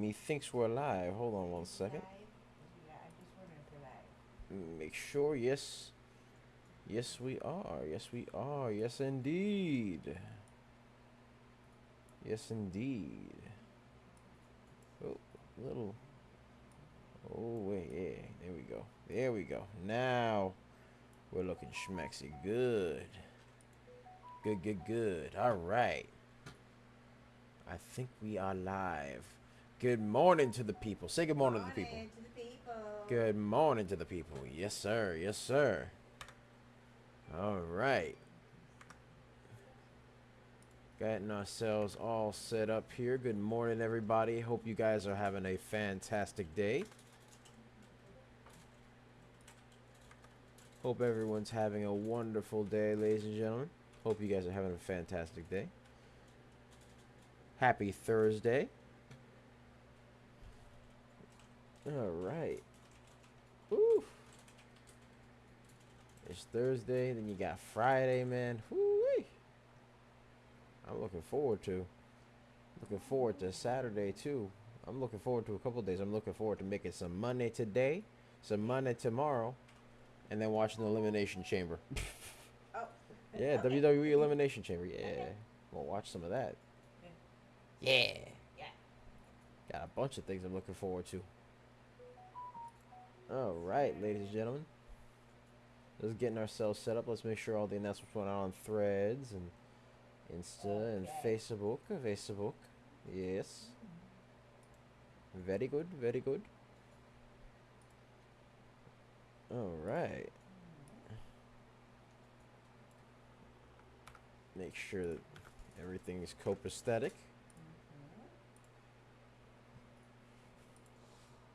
me thinks we're live. Hold on one second. Make sure. Yes. Yes, we are. Yes, we are. Yes, indeed. Yes, indeed. Oh, little. Oh, wait. Yeah. There we go. There we go. Now we're looking schmexy. Good. Good, good, good. All right. I think we are live. Good morning to the people. Say good morning to the people. Good morning to the people. Yes, sir. Yes, sir. All right. Getting ourselves all set up here. Good morning, everybody. Hope you guys are having a fantastic day. Hope everyone's having a wonderful day, ladies and gentlemen. Hope you guys are having a fantastic day. Happy Thursday. All right. Woo. It's Thursday, then you got Friday, man. Woo-wee. I'm looking forward to Saturday too. I'm looking forward to a couple days. I'm looking forward to making some money today, some money tomorrow, and then watching the Elimination Chamber. Oh. Yeah, Okay. WWE Elimination Chamber. Yeah, Okay. we'll watch some of that. Yeah. Yeah. Got a bunch of things I'm looking forward to. All right, ladies and gentlemen. Just getting ourselves set up. Let's make sure all the announcements went out on Threads and Insta and Facebook. Facebook. Yes. Very good. Very good. All right. Make sure that everything is copacetic.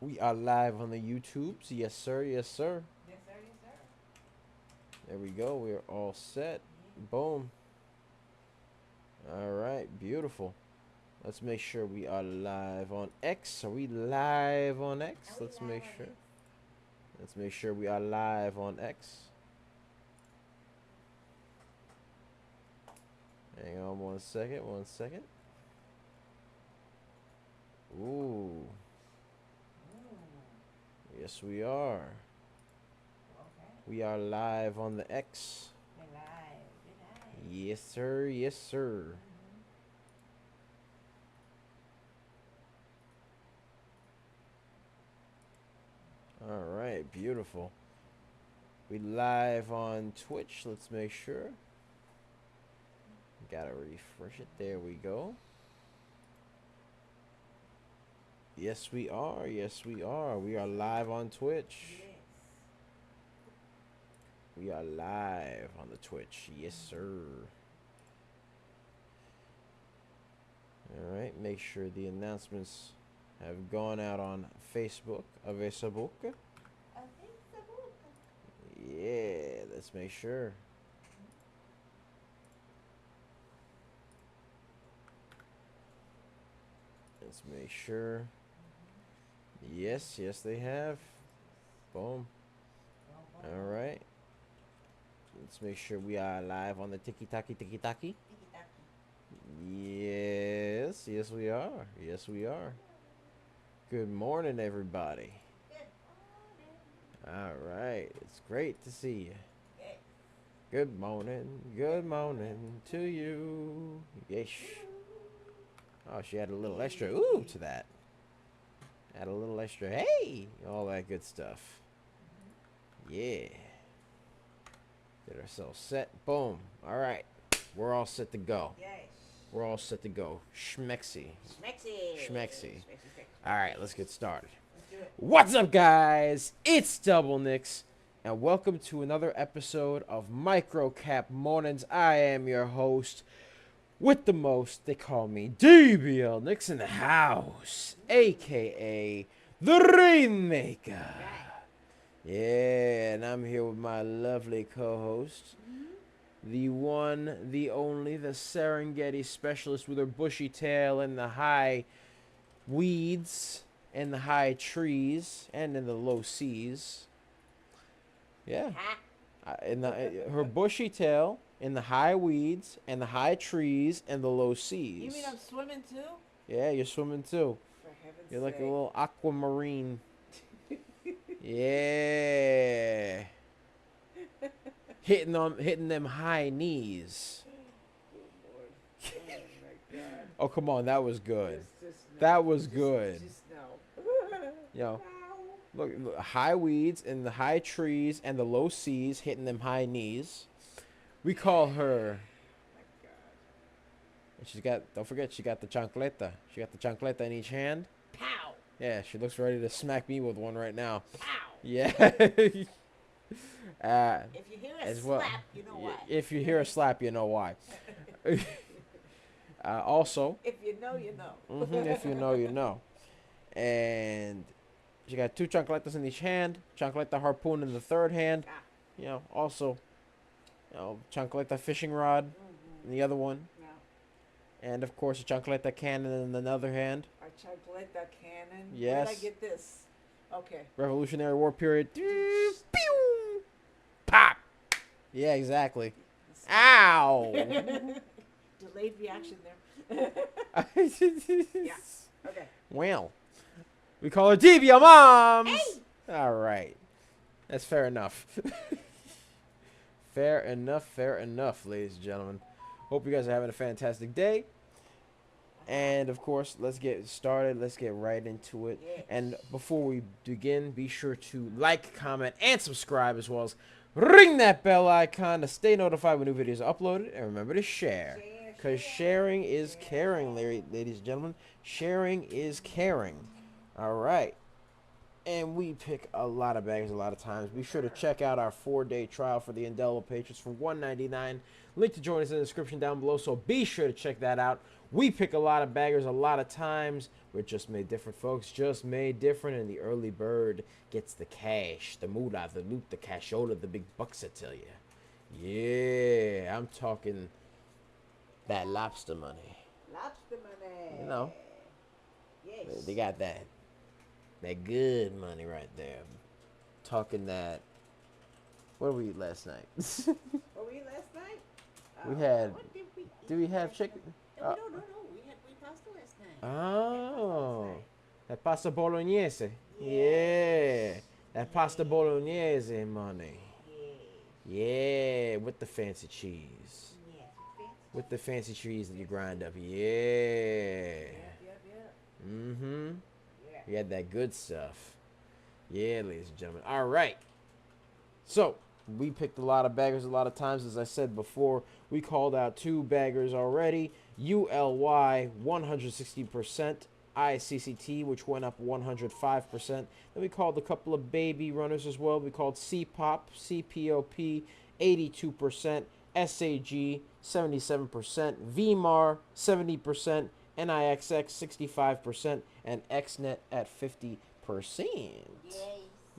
We are live on the YouTubes. Yes, sir. Yes, sir. Yes, sir. Yes, sir. There we go. We are all set. Boom. All right. Beautiful. Let's make sure we are live on X. Are we live on X? Let's make sure. Let's make sure we are live on X. Hang on one second. One second. Ooh. Yes, we are. Okay. We are live on the X. We're live. We're live. Yes, sir. Yes, sir. All right, beautiful. We live on Twitch. Let's make sure. Gotta refresh it. There we go. Yes, we are. Yes, we are. We are live on Twitch. Yes. We are live on the Twitch. Yes, sir. All right. Make sure the announcements have gone out on Facebook. Facebook. Yeah, let's make sure. Let's make sure. Yes, yes, they have. Boom. All right. Let's make sure we are live on the Tiki Taki. Yes, yes, we are. Yes, we are. Good morning, everybody. All right. It's great to see you. Good morning. Good morning to you. Yes. Oh, she added a little extra ooh to that. Add a little extra hey. All that good stuff. Yeah. Get ourselves set. Boom. All right. We're all set to go. Yes. We're all set to go. Schmexy. Schmexy. Schmexy. All right, let's get started. Let's do it. What's up, guys? It's Double Nicks, and welcome to another episode of Microcap Mornings. I am your host with the most. They call me DBL Nicks in the house, aka the Rainmaker. Yeah, and I'm here with my lovely co-host, the one, the only, the Serengeti specialist with her bushy tail and the high weeds and the high trees and in the low seas. Yeah. Her bushy tail in the high weeds and the high trees and the low seas. You mean I'm swimming too? Yeah, you're swimming too. For heaven's You're like a Sick. little aquamarine. Yeah. Hitting them high knees. Oh, Lord. Oh, my God. Oh, come on, that was good. Just no. That was good. Just no. You know, Ow. look, high weeds and the high trees and the low seas hitting them high knees. We call her. My God. And she's got. Don't forget, she got the chancleta. She got the chancleta in each hand. Pow. Yeah, she looks ready to smack me with one right now. Pow. Yeah. If you hear a As well. slap, you know why. If you hear a slap, you know why. Also, If you know, you know. if you know, you know. And she got two chancletas in each hand. Chancleta harpoon in the third hand. Ah. You know, also, chancleta fishing rod in the other one. Yeah. And of course, a chancleta cannon in another hand. Our chancleta cannon. Yes. Where'd I get this? Okay. Revolutionary War period. Pew! Pop! Yeah, exactly. Ow! Delayed reaction there. Yeah. Okay. Well, we call her Tibia Moms. Hey! All right. That's fair enough. Fair enough, ladies and gentlemen. Hope you guys are having a fantastic day. And, of course, let's get started. Let's get right into it. Yes. And before we begin, be sure to like, comment, and subscribe, as well as ring that bell icon to stay notified when new videos are uploaded. And remember to share. Because sharing is caring, ladies and gentlemen. Sharing is caring. All right. And we pick a lot of bags a lot of times. Be sure to check out our 4-day trial for the Indelible Patriots for $199. Link to join us in the description down below, so be sure to check that out. We pick a lot of baggers a lot of times. We're just made different, folks. Just made different, and the early bird gets the cash, the moolah, the loot, the cashola, the big bucks, I tell you. Yeah, I'm talking that lobster money. Lobster money. You know, Yes. they got that good money right there. Talking that. What did we eat last night? What we ate last night? We had. What did we eat? Did we have chicken? No, no. We had pasta last night. Oh, that pasta bolognese. Yeah, that pasta bolognese money. Yeah, with the fancy cheese. Yeah. With the fancy cheese that you grind up. Yeah. Yeah. Mm-hmm. Yeah. We had that good stuff. Yeah, ladies and gentlemen. All right. So, we picked a lot of baggers a lot of times. As I said before, we called out 2 baggers already. ULY 160%. ICCT, which went up 105%. Then we called a couple of baby runners as well. We called CPOP 82%. SAG 77%. VMAR 70%. NIXX 65%. And XNet at 50%.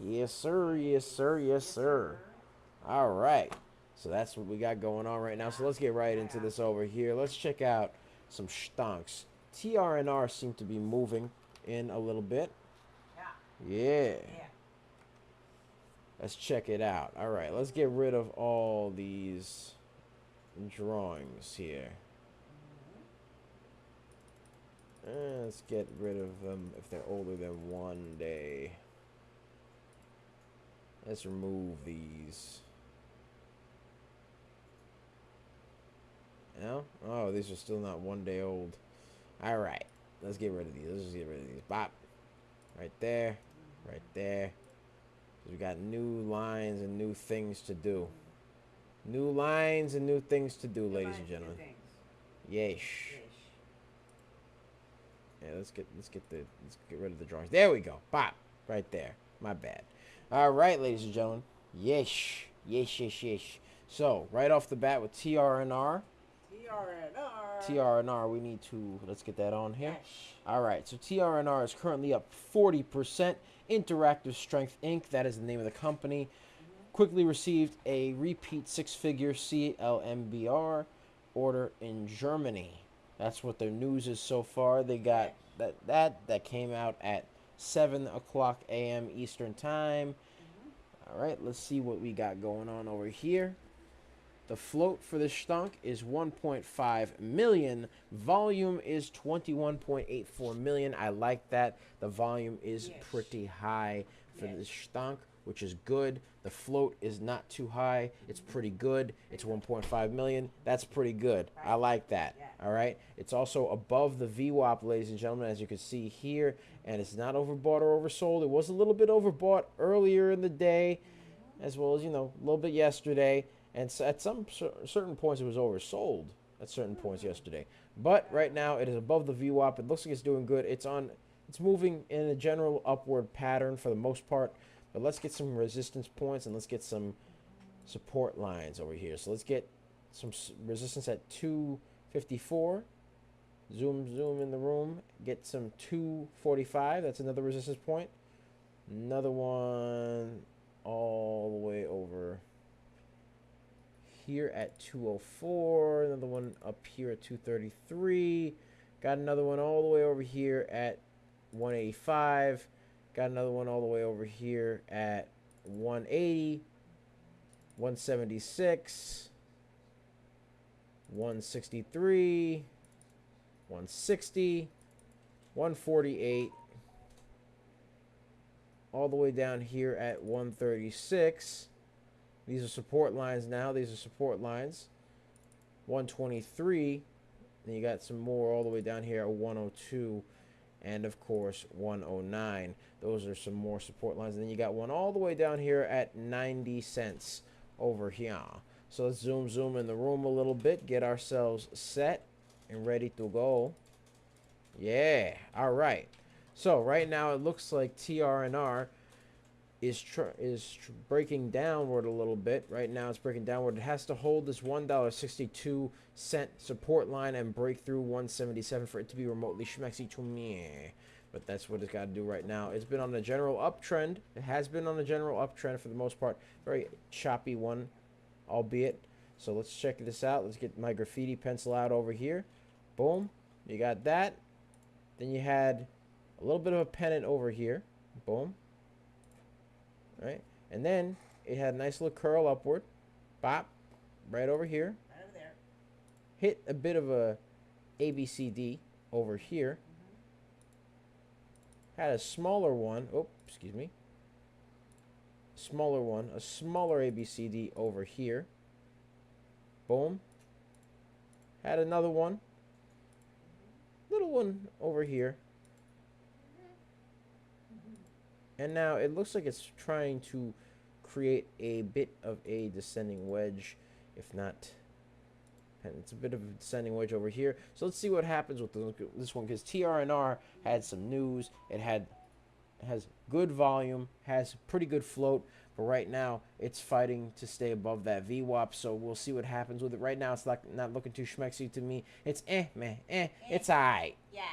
Yes, sir. Yes, sir. Yes, sir. All right. So that's what we got going on right now. So let's get right into this over here. Let's check out some stonks. TRNR seem to be moving in a little bit. Yeah. Let's check it out. All right. Let's get rid of all these drawings here. Let's get rid of them if they're older than 1 day. Let's remove these. No? Oh, these are still not 1 day old. All right. Let's get rid of these. Let's just get rid of these. Bop. Right there. Right there. We got new lines and new things to do. New lines and new things to do, ladies and gentlemen. Yes. Yeah, let's get rid of the drawings. There we go. Bop. Right there. My bad. All right, ladies and gentlemen. Yes. So, right off the bat with TRNR, we need to, let's get that on here. All right, so TRNR is currently up 40%. Interactive Strength Inc., that is the name of the company, quickly received a repeat 6-figure CLMBR order in Germany. That's what their news is so far. They got that came out at 7 o'clock a.m. Eastern time. All right, let's see what we got going on over here. The float for this stunk is 1.5 million. Volume is 21.84 million. I like that. The volume is pretty high for this stunk, which is good. The float is not too high. It's pretty good. It's 1.5 million. That's pretty good. I like that. All right. It's also above the VWAP, ladies and gentlemen, as you can see here, and it's not overbought or oversold. It was a little bit overbought earlier in the day, as well as, you know, a little bit yesterday. And so at some certain points, it was oversold at certain points yesterday. But right now, it is above the VWAP. It looks like it's doing good. It's moving in a general upward pattern for the most part. But let's get some resistance points and let's get some support lines over here. So let's get some resistance at 254. Zoom in the room. Get some 245. That's another resistance point. Another one all the way over here at 204. Another one up here at 233. Got another one all the way over here at 185. Got another one all the way over here at 180, 176, 163, 160, 148, all the way down here at 136. These are support lines now. These are support lines. 123. Then you got some more all the way down here at 102. And, of course, 109. Those are some more support lines. And then you got one all the way down here at 90 cents over here. So let's zoom in the room a little bit. Get ourselves set and ready to go. Yeah. All right. So right now it looks like TRNR is breaking downward a little bit. Right now it's breaking downward. It has to hold this $1.62 support line and break through 177 for it to be remotely schmexy to me. But that's what it's got to do right now. It's been on a general uptrend. It has been on a general uptrend for the most part. Very choppy one, albeit. So let's check this out. Let's get my graffiti pencil out over here. Boom. You got that. Then you had a little bit of a pennant over here. Boom. Right, and then it had a nice little curl upward, bop, right over here. Right over there. Hit a bit of a ABCD over here. Had a smaller one. Oh, excuse me. Smaller one, a smaller ABCD over here. Boom. Had another one. Little one over here. And now it looks like it's trying to create a bit of a descending wedge, if not, and it's a bit of a descending wedge over here. So let's see what happens with this one, because TRNR had some news. It has good volume, has pretty good float, but right now it's fighting to stay above that VWAP. So we'll see what happens with it. Right now it's not looking too schmexy to me. It's it's alright. Yeah.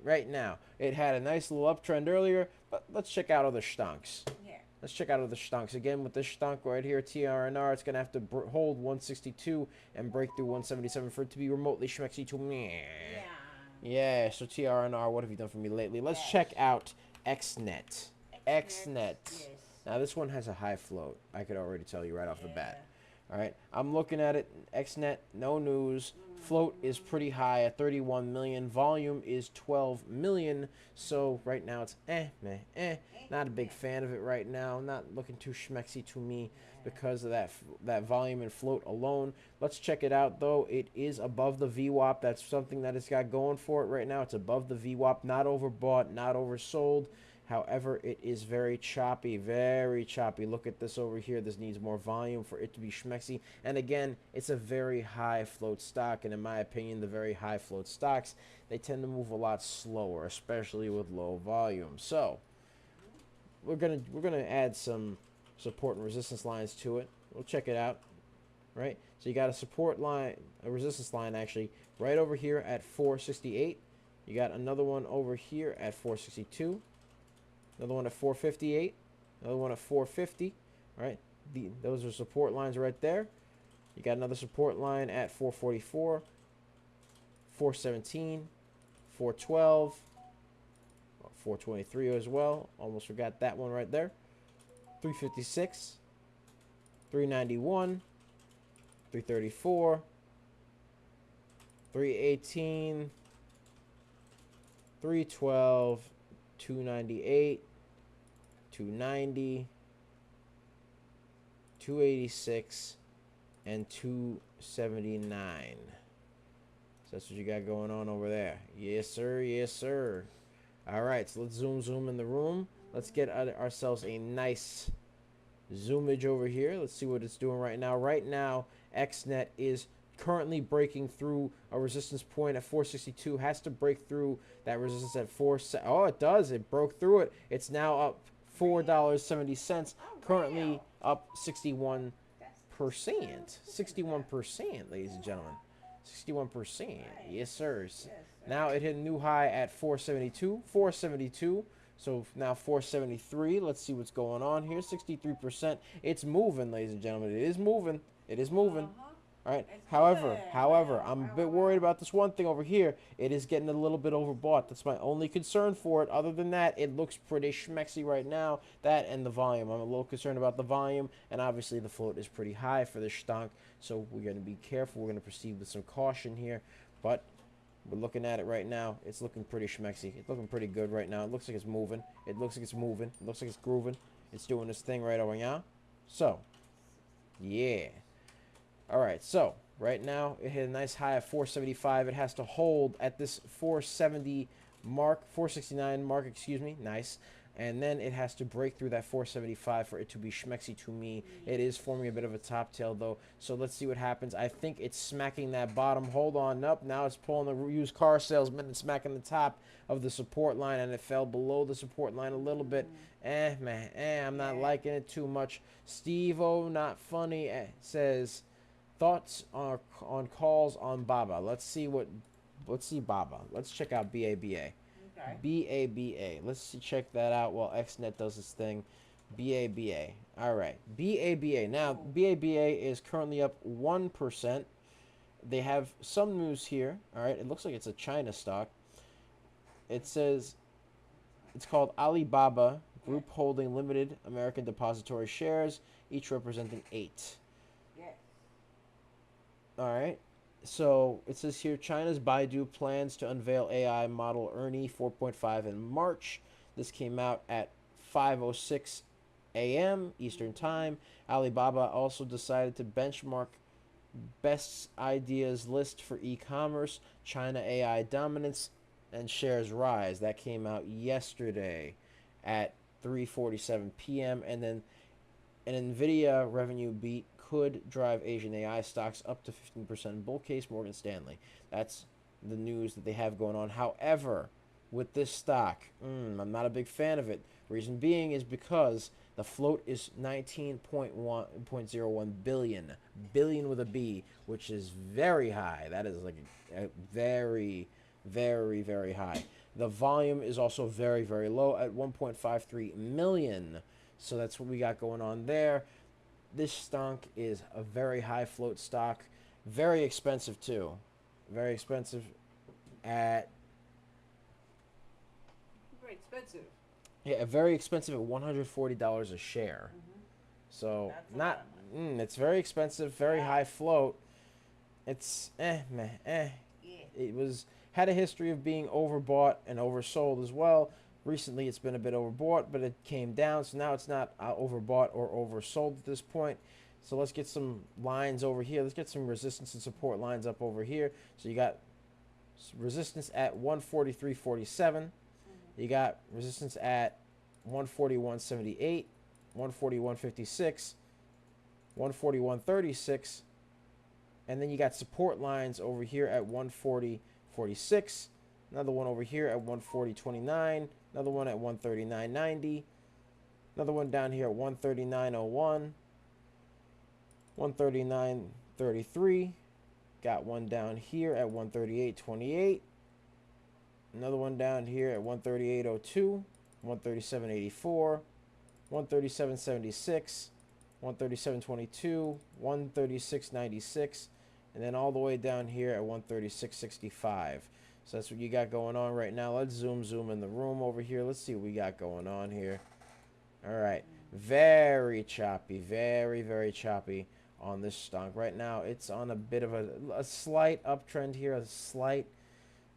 Right now, it had a nice little uptrend earlier, but let's check out other stonks. Yeah. Let's check out other stonks. Again, with this stonk right here, TRNR, it's going to have to hold 162 and break through 177 for it to be remotely schmexy to me. Yeah. Yeah, so TRNR, what have you done for me lately? Let's check out XNet. XNet. Yes. Now, this one has a high float. I could already tell you right off the bat. All right, I'm looking at it. XNet, no news. Float is pretty high at 31 million. Volume is 12 million. So right now it's Not a big fan of it right now. Not looking too schmexy to me because of that volume and float alone. Let's check it out though. It is above the VWAP. That's something that it's got going for it right now. It's above the VWAP. Not overbought, not oversold. However, it is very choppy, very choppy. Look at this over here. This needs more volume for it to be schmexy. And again, it's a very high float stock. And in my opinion, the very high float stocks, they tend to move a lot slower, especially with low volume. So we're gonna add some support and resistance lines to it. We'll check it out. Right? So you got a support line, a resistance line actually, right over here at 468. You got another one over here at 462. Another one at 458. Another one at 450. All right, those are support lines right there. You got another support line at 444, 417, 412, 423 as well. Almost forgot that one right there. 356, 391, 334, 318, 312, 298, 290, 286, and 279. So that's what you got going on over there. Yes, sir. Yes, sir. All right, so let's zoom in the room. Let's get ourselves a nice zoomage over here. Let's see what it's doing right now. Right now, XNet is currently breaking through a resistance point at 462. Has to break through that resistance at 4. Oh, it does. It broke through it. It's now up $4.70. Currently up 61%. 61%, ladies and gentlemen. 61%. Yes, sir. Now it hit a new high at 472. 472. So now 473. Let's see what's going on here. 63%. It's moving, ladies and gentlemen. It is moving. It is moving. All right. However, I'm a bit worried about this one thing over here. It is getting a little bit overbought. That's my only concern for it. Other than that, it looks pretty schmexy right now. That and the volume. I'm a little concerned about the volume, and obviously the float is pretty high for this stonk. So we're going to be careful. We're going to proceed with some caution here, but we're looking at it right now. It's looking pretty schmexy. It's looking pretty good right now. It looks like it's moving. It looks like it's moving. It looks like it's grooving. It's doing this thing right over now. So, yeah. All right, so right now it hit a nice high of 475. It has to hold at this 470 mark, 469 mark, excuse me. Nice. And then it has to break through that 475 for it to be schmexy to me. It is forming a bit of a top tail, though. So let's see what happens. I think it's smacking that bottom. Hold on up. Now it's pulling the used car salesman and smacking the top of the support line, and it fell below the support line a little bit. I'm not liking it too much. Steve-O, not funny, says, thoughts on calls on BABA. Let's see BABA. Let's check out BABA. BABA. Let's check that out while XNet does this thing. BABA. All right. BABA. Now, BABA is currently up 1%. They have some news here. All right. It looks like it's a China stock. It says it's called Alibaba Group holding limited American depository shares, each representing 8. All right. So it says here China's Baidu plans to unveil AI model Ernie 4.5 in March. This came out at 5:06 a.m. Eastern Time. Alibaba also decided to benchmark best ideas list for e-commerce, China AI dominance, and shares rise. That came out yesterday at 3:47 p.m. And then an NVIDIA revenue beat could drive Asian AI stocks up to 15% bull case, Morgan Stanley. That's the news that they have going on. However, with this stock, I'm not a big fan of it. Reason being is because the float is 19.01 billion. Billion with a B, which is very high. That is like a very, very, very high. The volume is also very, very low at 1.53 million. So that's what we got going on there. This stock is a very high float stock. Very expensive, too. Very expensive at... Very expensive. Yeah, very expensive at $140 a share. So, not... it's very expensive, very high float. It's It had a history of being overbought and oversold as well. Recently, it's been a bit overbought, but it came down, so now it's not overbought or oversold at this point. So let's get some lines over here. Let's get some resistance and support lines up over here. So you got resistance at 143.47. You got resistance at 141.78, 141.56, 141.36, and then you got support lines over here at 140.46. Another one over here at 140.29. Another one at 139.90. Another one down here at 139.01. 139.33. Got one down here at 138.28. Another one down here at 138.02. 137.84. 137.76. 137.22. 136.96. And then all the way down here at 136.65. So that's what you got going on right now. Let's zoom in the room over here. Let's see what we got going on here. All right. Very choppy. Very, very choppy on this stock. Right now, it's on a bit of a slight uptrend here, a slight,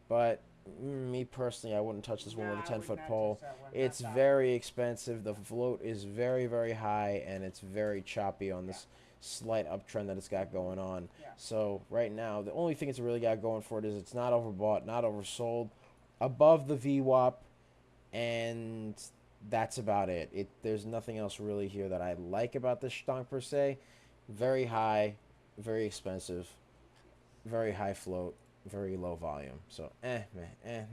but me personally, I wouldn't touch this one with a 10-foot pole. It's very expensive. The float is very, very high, and it's very choppy on this slight uptrend that it's got going on. So right now, the only thing it's really got going for it is it's not overbought, not oversold, above the VWAP, and that's about it. There's nothing else really here that I like about this stonk per se. Very high, very expensive, very high float, very low volume. So,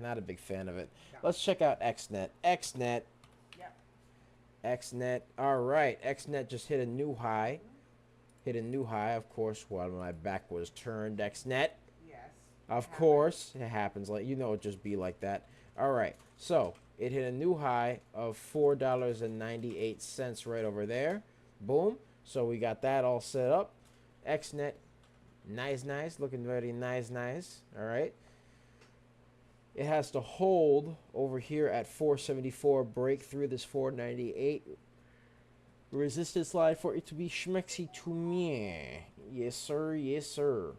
not a big fan of it. Let's check out XNet. XNet. XNet. All right. XNet just hit a new high. Hit a new high, of course, while my back was turned. XNet. Yes. Of course. It happens. Like, you know, it just be like that. All right. So, it hit a new high of $4.98 right over there. Boom. So, we got that all set up. XNet. Nice. Looking very nice. All right. It has to hold over here at 474, break through this 498 resistance line for it to be schmexy to me. Yes, sir.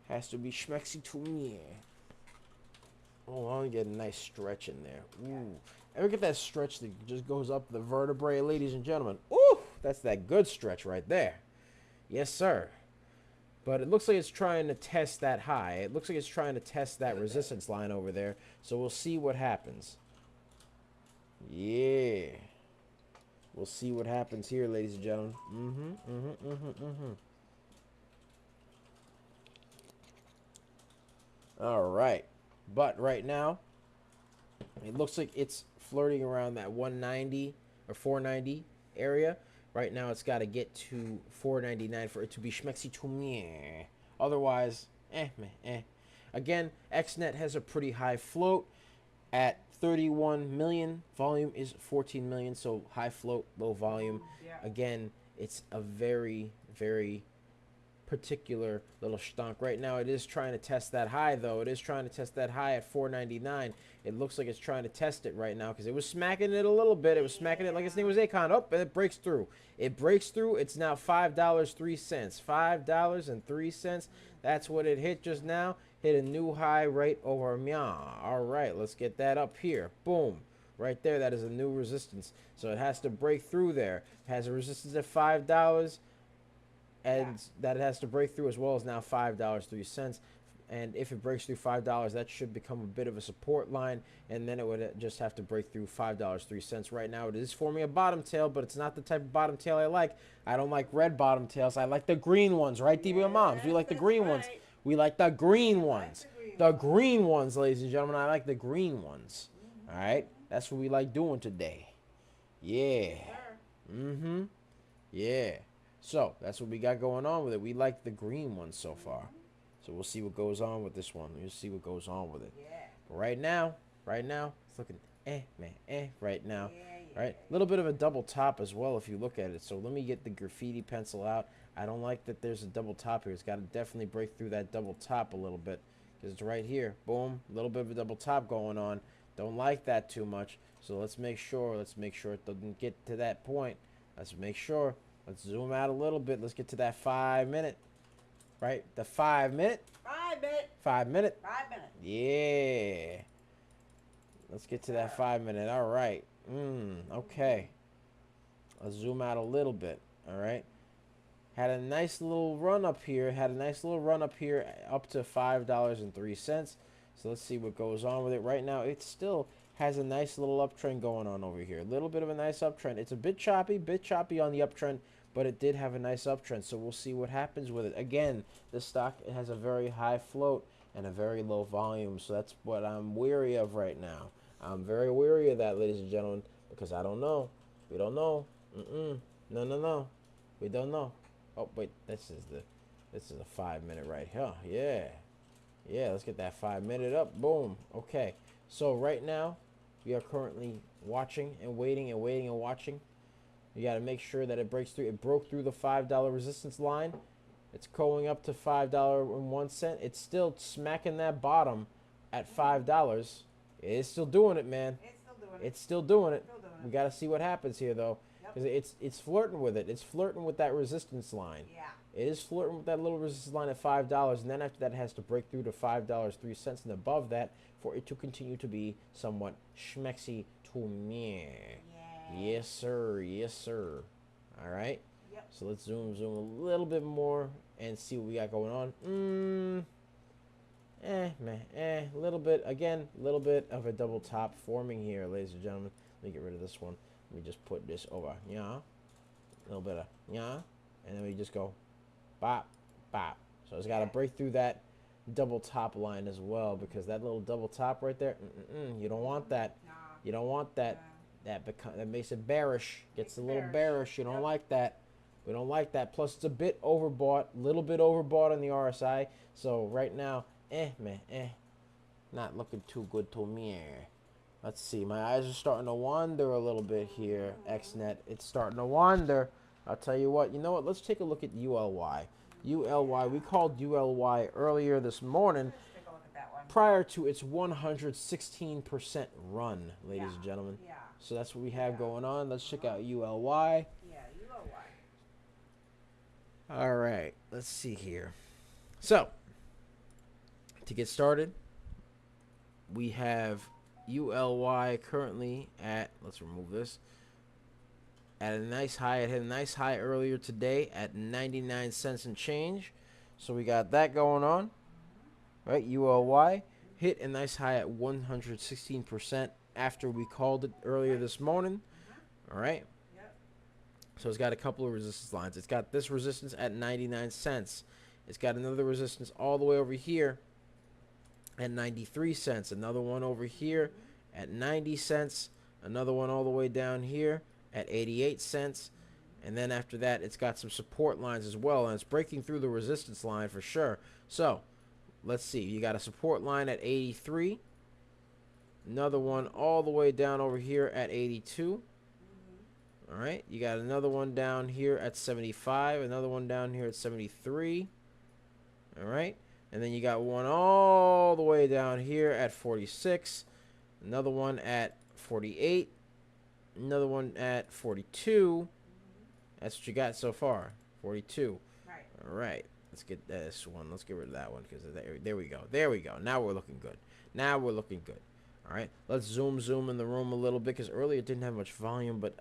Has to be schmexy to me. Oh, I want to get a nice stretch in there. Ooh. Ever get that stretch that just goes up the vertebrae, ladies and gentlemen? Ooh, that's that good stretch right there. Yes, sir. But it looks like it's trying to test that high. It looks like it's trying to test that resistance line over there. So we'll see what happens. Yeah. We'll see what happens here, ladies and gentlemen. All right. But right now, it looks like it's flirting around that 190 or 490 area. Right now, it's got to get to 499 for it to be schmexy to me. Otherwise, Again, XNet has a pretty high float at 31 million. Volume is 14 million, so high float, low volume. Again, it's a very, very particular little stonk. Right now, it is trying to test that high, though. It is trying to test that high at 499. It looks like it's trying to test it right now because it was smacking it a little bit. It was smacking it like its name was Akon. Oh, and it breaks through. It breaks through. It's now $5.03. $5.03. That's what it hit just now. Hit a new high right over Mya. All right, let's get that up here. Boom. Right there, that is a new resistance. So it has to break through there. It has a resistance at $5. And that it has to break through as well as now $5.03. And if it breaks through $5, that should become a bit of a support line. And then it would just have to break through $5.03. Right now, it is forming a bottom tail, but it's not the type of bottom tail I like. I don't like red bottom tails. I like the green ones, right, DB Moms? We like the green ones. We like the green ones. The green ones, ladies and gentlemen. I like the green ones. All right? That's what we like doing today. Yeah. Yeah. So, that's what we got going on with it. We like the green ones so far. So, we'll see what goes on with this one. We'll see what goes on with it. But right now, it's looking right now. Right? A little bit of a double top as well if you look at it. So, let me get the graffiti pencil out. I don't like that there's a double top here. It's got to definitely break through that double top a little bit. Because it's right here. Boom. A little bit of a double top going on. Don't like that too much. So, let's make sure it doesn't get to that point. Let's make sure. Let's zoom out a little bit. Let's get to that 5 minute. Right? The 5 minute. 5 minute. 5 minute. 5 minute. Yeah. Let's get to that 5 minute. All right. Okay. Let's zoom out a little bit. All right. Had a nice little run up here. Up to $5.03. So let's see what goes on with it. Right now, it still has a nice little uptrend going on over here. A little bit of a nice uptrend. It's a bit choppy on the uptrend, but it did have a nice uptrend. So we'll see what happens with it. Again, this stock, it has a very high float and a very low volume. So that's what I'm weary of right now. I'm very weary of that, ladies and gentlemen, because I don't know. We don't know. No. We don't know. Oh, wait, this is a 5 minute right here. Yeah, let's get that 5 minute up. Boom. Okay. So right now, we are currently watching and waiting and watching. You got to make sure that it breaks through. It broke through the $5 resistance line. It's going up to $5.01. It's still smacking that bottom at $5. It's still doing it, man. It's still doing it. We got to see what happens here, though. because it's flirting with it. It's flirting with that resistance line. Yeah. It is flirting with that little resistance line at $5, and then after that, it has to break through to $5.03 and above that for it to continue to be somewhat schmexy to me. Yeah. Yes, sir. Yes, sir. All right. Yep. So let's zoom a little bit more and see what we got going on. A little bit, again, a little bit of a double top forming here, ladies and gentlemen. Let me get rid of this one. Let me just put this over, yeah. A little bit of, yeah. And then we just go, bop, bop. So it's got to break through that double top line as well, because that little double top right there, you don't want that. Nah. You don't want that. That makes it bearish. Gets a little bearish. You don't Yep. like that. We don't like that. Plus, it's a bit overbought, a little bit overbought on the RSI. So right now, not looking too good to me. Let's see. My eyes are starting to wander a little bit here. XNet, it's starting to wander. I'll tell you what. You know what? Let's take a look at ULY. ULY. We called ULY earlier this morning. Let's take a look at that one. Prior to its 116% run, ladies and gentlemen. Yeah. So that's what we have going on. Let's check out ULY. Yeah, ULY. All right, let's see here. So, to get started, we have ULY currently at, let's remove this, at a nice high. It hit a nice high earlier today at 99 cents and change. So we got that going on. Right, ULY hit a nice high at 116% after we called it earlier this morning. All right. Yep. So it's got a couple of resistance lines. It's got this resistance at 99 cents. It's got another resistance all the way over here at 93 cents. Another one over here at 90 cents. Another one all the way down here at 88 cents. And then after that, it's got some support lines as well. And it's breaking through the resistance line for sure. So let's see. You got a support line at 83. Another one all the way down over here at 82. All right. You got another one down here at 75. Another one down here at 73. All right. And then you got one all the way down here at 46. Another one at 48. Another one at 42. That's what you got so far. 42. Right. All right. Let's get this one. Let's get rid of that one because there we go. There we go. Now we're looking good. Now we're looking good. All right. Let's zoom in the room a little bit because earlier it didn't have much volume, but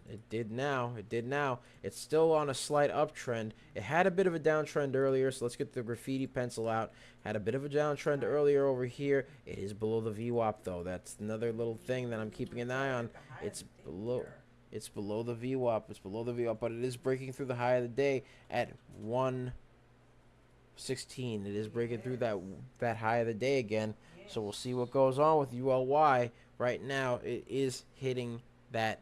it did now. It did now. It's still on a slight uptrend. It had a bit of a downtrend earlier, so let's get the graffiti pencil out. Had a bit of a downtrend earlier over here. It is below the VWAP though. That's another little thing that I'm keeping an eye on. It's below. It's below the VWAP. It's below the VWAP, but it is breaking through the high of the day at 116. It is breaking through that high of the day again. So we'll see what goes on with ULY. Right now, it is hitting that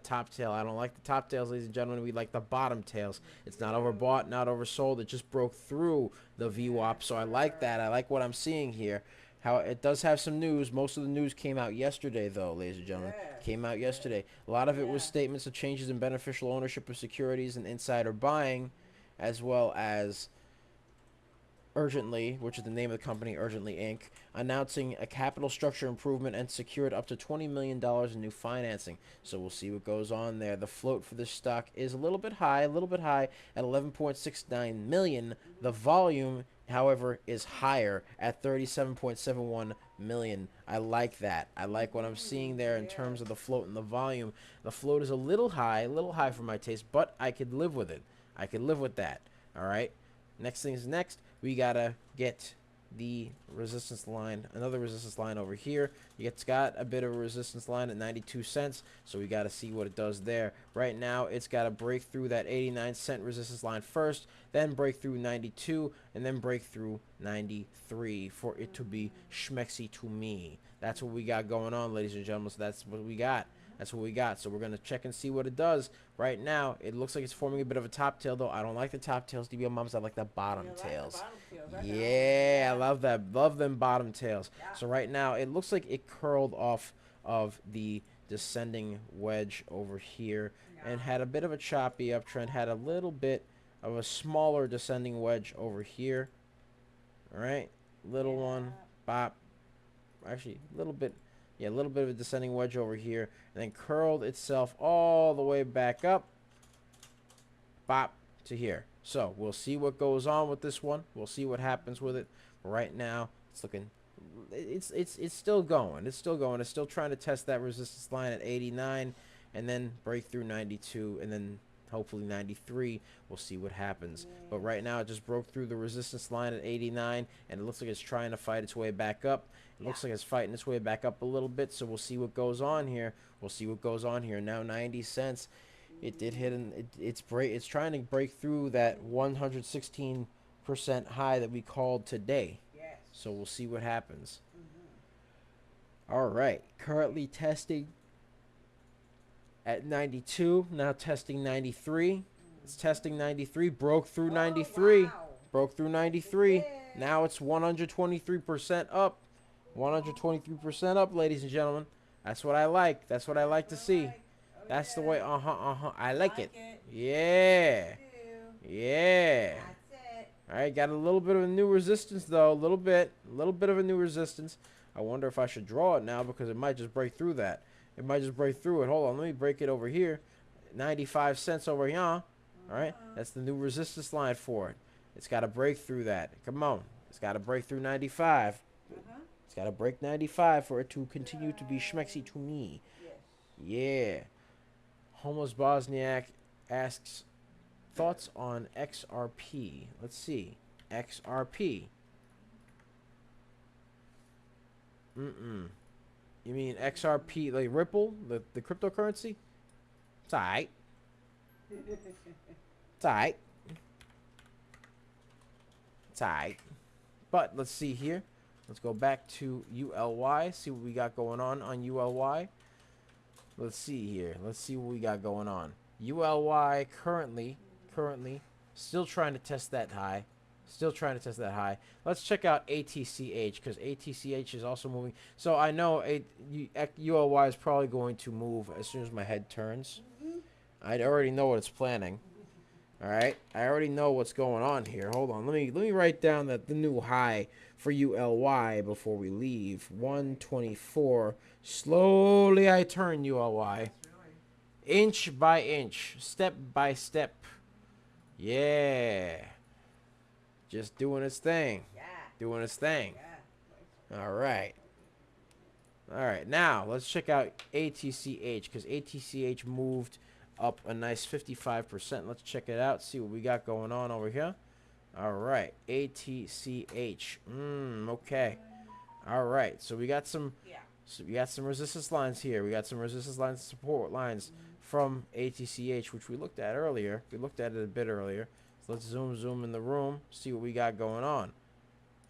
top tail. I don't like the top tails, ladies and gentlemen. We like the bottom tails. It's not overbought, not oversold. It just broke through the VWAP, so I like that. I like what I'm seeing here. How it does have some news. Most of the news came out yesterday, though, ladies and gentlemen. Came out yesterday. A lot of it was statements of changes in beneficial ownership of securities and insider buying, as well as Urgently, which is the name of the company, Urgently Inc., announcing a capital structure improvement and secured up to $20 million in new financing. So we'll see what goes on there. The float for this stock is a little bit high at 11.69 million. The volume, however, is higher at 37.71 million. I like that. I like what I'm seeing there in terms of the float and the volume. The float is a little high for my taste, but I could live with it. I could live with that. All right. Next thing is next. We gotta get the resistance line, another resistance line over here. It's got a bit of a resistance line at 92 cents, so we gotta see what it does there. Right now, it's gotta break through that 89-cent resistance line first, then break through 92, and then break through 93 for it to be schmexy to me. That's what we got going on, ladies and gentlemen. So that's what we got. That's what we got. So we're going to check and see what it does. Right now, it looks like it's forming a bit of a top tail, though. I don't like the top tails, DBO moms. I like the bottom tails. Yeah, I love that. Love them bottom tails. Yeah. So right now, it looks like it curled off of the descending wedge over here and had a bit of a choppy uptrend. Had a little bit of a smaller descending wedge over here. All right. Little one. Bop. Actually, a little bit. Yeah, a little bit of a descending wedge over here, and then curled itself all the way back up, bop, to here. So we'll see what goes on with this one. We'll see what happens with it. Right now, it's looking, it's still going. It's still going. It's still trying to test that resistance line at 89, and then break through 92, and then hopefully 93. We'll see what happens. But right now, it just broke through the resistance line at 89, and it looks like it's trying to fight its way back up. It looks like it's fighting its way back up a little bit, so we'll see what goes on here. We'll see what goes on here. Now 90 cents. It did hit, and it's trying to break through that 116% high that we called today. Yes. So we'll see what happens. All right, currently testing at 92. Now testing 93. It's testing 93. Broke through 93. Wow. Broke through 93. Now it's 123% up. 123% up, ladies and gentlemen. That's what I like. That's what I like to see. That's the way. I like it. Yeah. Yeah. That's it. All right, got a little bit of a new resistance though. A little bit of a new resistance. I wonder if I should draw it now because it might just break through that. It might just break through it. Hold on, let me break it over here. 95 cents over here. All right, that's the new resistance line for it. It's got to break through that. Come on, it's got to break through 95. It's got to break 95 for it to continue to be schmexy to me. Yeah. Homeless Bosniak asks thoughts on XRP. Let's see. XRP. You mean XRP, like Ripple, the cryptocurrency? It's alright. It's alright. It's alright. But let's see here. Let's go back to ULY. See what we got going on ULY. Let's see here. Let's see what we got going on. ULY currently still trying to test that high. Still trying to test that high. Let's check out ATCH because ATCH is also moving. So I know ULY is probably going to move as soon as my head turns. I already know what it's planning. All right, I already know what's going on here. Hold on, let me write down the new high for ULY before we leave. 124. Slowly I turn ULY. Inch by inch, step by step. Yeah. Just doing its thing. Yeah. Doing its thing. Yeah. All right. All right. Now, let's check out ATCH because ATCH moved up a nice 55%. Let's check it out, see what we got going on over here. All right. ATCH. Okay. All right. So we got some resistance lines here. We got some resistance lines, support lines from ATCH, which we looked at earlier. We looked at it a bit earlier. So let's zoom in the room, see what we got going on.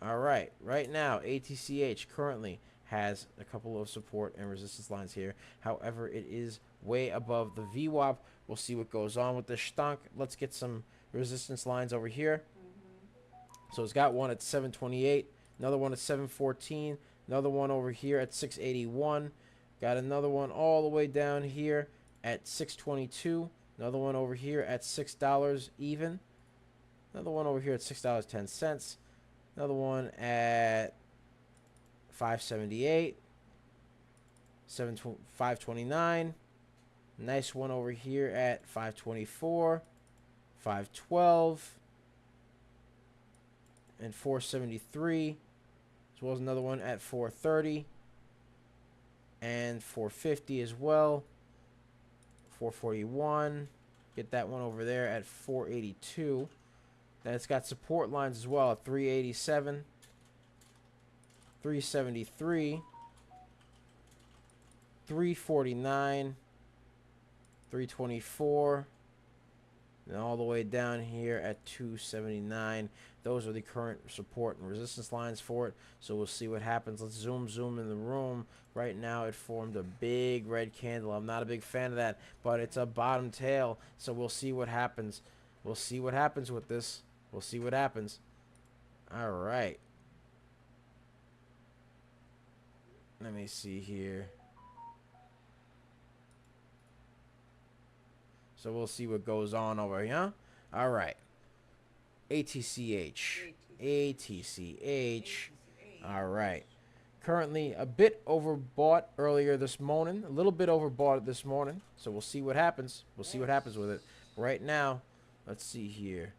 All right. Right now, ATCH currently has a couple of support and resistance lines here. However, it is way above the VWAP. We'll see what goes on with the stonk. Let's get some resistance lines over here. So it's got one at 728, another one at 714, another one over here at 681. Got another one all the way down here at 622. Another one over here at $6 even. Another one over here at $6.10. Another one at 578. 529. Nice one over here at 524. 512. And 473. As well as another one at 430. And 450 as well. 441. Get that one over there at 482. Then it's got support lines as well at 387, 373, 349, 324, and all the way down here at 279. Those are the current support and resistance lines for it. So we'll see what happens. Let's zoom in the room. Right now it formed a big red candle. I'm not a big fan of that, but it's a bottom tail. So we'll see what happens. We'll see what happens with this. We'll see what happens. All right. Let me see here. So we'll see what goes on over here. All right. ATCH. ATCH. All right. Currently a bit overbought earlier this morning, a little bit overbought this morning. So we'll see what happens. We'll see what happens with it. Right now, let's see here.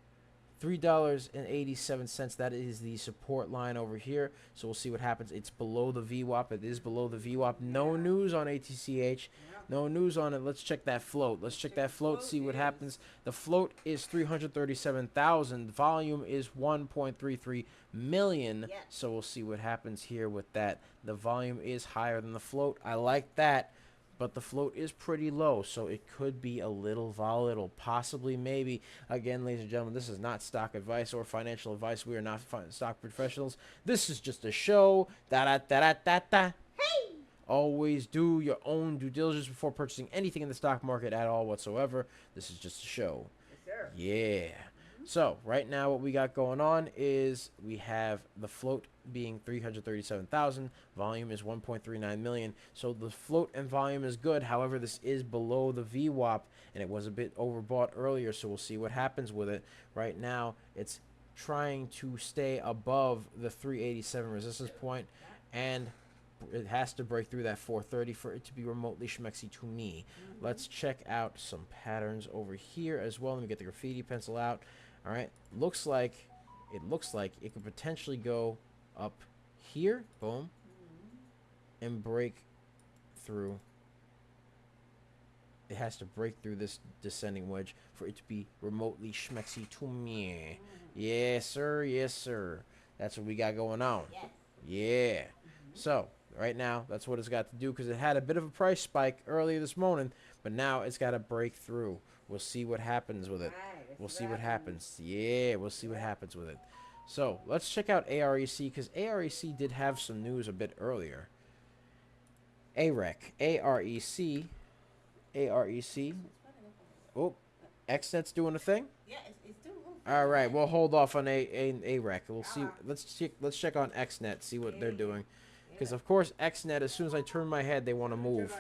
$3.87. That is the support line over here. So we'll see what happens. It's below the VWAP. It is below the VWAP. No news on ATCH. No news on it. Let's check that float. Let's check that float, see what happens. The float is 337,000. Volume is 1.33 million. So we'll see what happens here with that. The volume is higher than the float. I like that. But the float is pretty low, so it could be a little volatile, possibly, maybe. Again, ladies and gentlemen, this is not stock advice or financial advice. We are not stock professionals. This is just a show. Hey! Always do your own due diligence before purchasing anything in the stock market at all whatsoever. This is just a show. Yes, sir. Yeah. So right now what we got going on is we have the float being 337,000. Volume is 1.39 million. So the float and volume is good. However, this is below the VWAP, and it was a bit overbought earlier. So we'll see what happens with it. Right now, it's trying to stay above the 387 resistance point, and it has to break through that 430 for it to be remotely schmexy to me. Let's check out some patterns over here as well. Let me get the graffiti pencil out. All right, looks like it could potentially go up here, boom, and break through. It has to break through this descending wedge for it to be remotely schmexy to me. Yes, sir. Yes, sir. That's what we got going on. Yeah. So right now, that's what it's got to do, because it had a bit of a price spike earlier this morning, but now it's got to break through. We'll see what happens with it. We'll see what happens. Yeah, we'll see what happens with it. So let's check out AREC, because AREC did have some news a bit earlier. AREC. Oh, XNet's doing a thing. Yeah, it's doing. All right, we'll hold off on AREC. We'll see. Let's check on XNet, see what they're doing, because of course XNet, as soon as I turn my head, they want to move.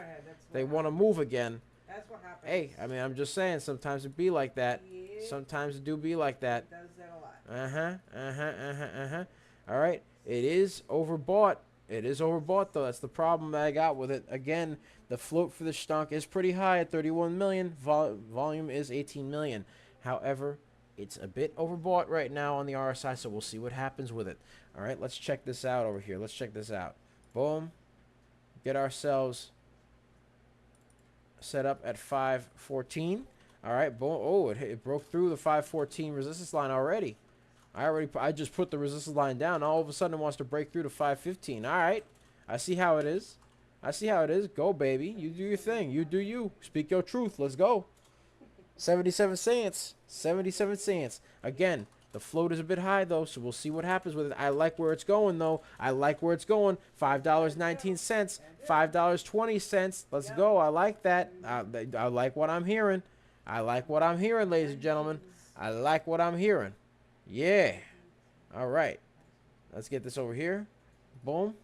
They want to move again. That's what happens. Hey, I mean, I'm just saying, sometimes it be like that. Yeah. Sometimes it do be like that. It does that a lot. All right, it is overbought. It is overbought, though. That's the problem that I got with it. Again, the float for the stunk is pretty high at 31 million. Volume is 18 million. However, it's a bit overbought right now on the RSI, so we'll see what happens with it. All right, let's check this out over here. Let's check this out. Boom. Get ourselves set up at 514. All right, boom. Oh, it broke through the 514 resistance line already. I just put the resistance line down. All of a sudden, it wants to break through to 515. All right, I see how it is. I see how it is. Go, baby. You do your thing. You do you. Speak your truth. Let's go. 77 cents. 77 cents. Again, the float is a bit high, though, so we'll see what happens with it. I like where it's going, though. I like where it's going. $5.19. $5.20. Let's go. I like that. I like what I'm hearing. I like what I'm hearing, ladies and gentlemen. I like what I'm hearing. Yeah. All right. Let's get this over here. Boom.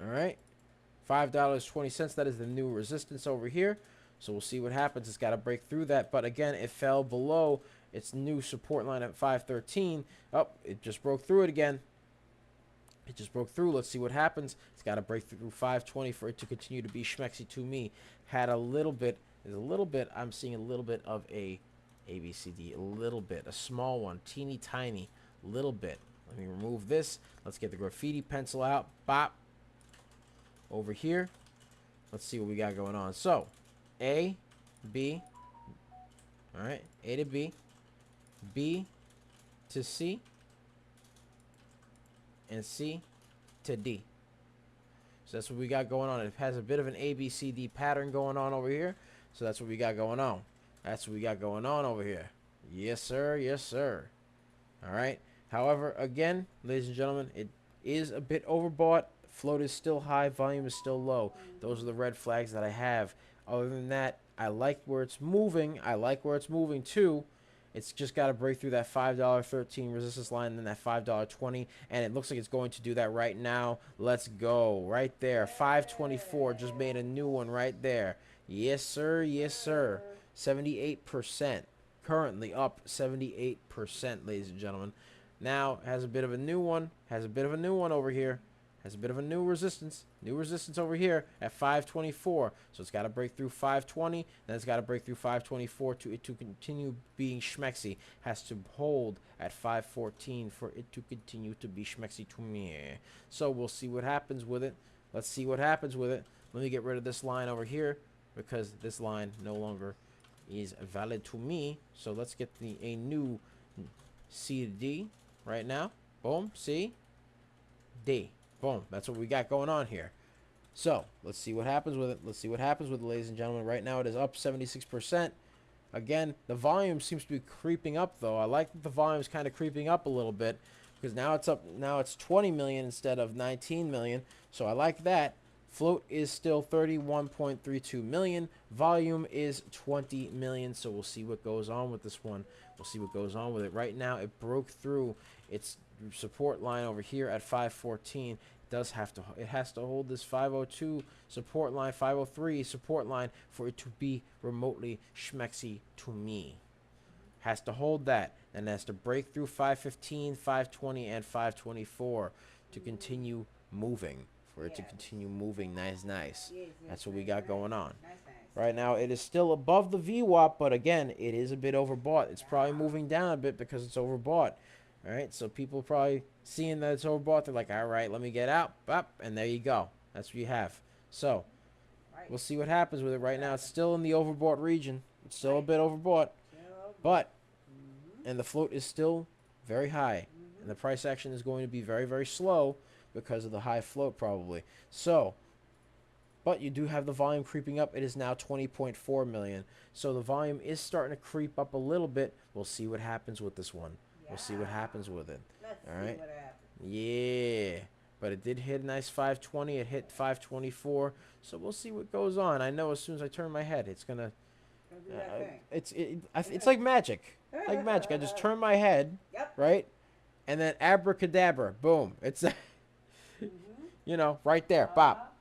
All right. $5.20. That is the new resistance over here. So we'll see what happens. It's got to break through that. But again, it fell below its new support line at 513. Oh, it just broke through it again. It just broke through. Let's see what happens. It's got to break through 520 for it to continue to be schmexy to me. Had a little bit. I'm seeing a little bit of a ABCD. A little bit. A small one. Teeny tiny. Little bit. Let me remove this. Let's get the graffiti pencil out. Bop. Over here. Let's see what we got going on. So, A, B. All right. A to B. B to C. And C to D. So that's what we got going on. It has a bit of an ABCD pattern going on over here. So that's what we got going on. That's what we got going on over here. Yes, sir. Yes, sir. All right. However, again, ladies and gentlemen, it is a bit overbought. Float is still high. Volume is still low. Those are the red flags that I have. Other than that, I like where it's moving. I like where it's moving too. It's just got to break through that $5.13 resistance line and then that $5.20. And it looks like it's going to do that right now. Let's go. Right there. 524. Just made a new one right there. Yes, sir. Yes, sir. 78%. Currently up 78%, ladies and gentlemen. Now has a bit of a new one. Has a bit of a new one over here. Has a bit of a new resistance. New resistance over here at 524. So it's got to break through 520. Then it's got to break through 524 to continue being schmexy. Has to hold at 514 for it to continue to be schmexy to me. So we'll see what happens with it. Let's see what happens with it. Let me get rid of this line over here because this line no longer is valid to me. So let's get a new C to D right now. Boom. C. D. Boom. That's what we got going on here. So let's see what happens with it. Let's see what happens with it, ladies and gentlemen. Right now it is up 76%. Again, the volume seems to be creeping up, though. I like that the volume is kind of creeping up a little bit because now it's up. Now it's 20 million instead of 19 million. So I like that. Float is still 31.32 million. Volume is 20 million. So we'll see what goes on with this one. We'll see what goes on with it. Right now, it broke through its support line over here at 514. It has to hold this 502 support line, 503 support line for it to be remotely schmexy to me. Has to hold that, and has to break through 515, 520, and 524 to continue moving. For it to continue moving, nice. That's what we got going on. Right now, it is still above the VWAP, but again, it is a bit overbought. It's probably moving down a bit because it's overbought. All right, so people probably seeing that it's overbought, they're like, all right, let me get out. Up, and there you go. That's what you have. So we'll see what happens with it. Right now, it's still in the overbought region. It's still a bit overbought, but and the float is still very high, and the price action is going to be very, very slow because of the high float probably. So, but you do have the volume creeping up. It is now 20.4 million. So the volume is starting to creep up a little bit. We'll see what happens with this one. We'll see what happens with it. All right. Yeah. But it did hit a nice 520. It hit 524. So we'll see what goes on. I know as soon as I turn my head, it's gonna. It's like magic. Like magic. I just turn my head, right, and then abracadabra, boom. It's, you know, right there, pop.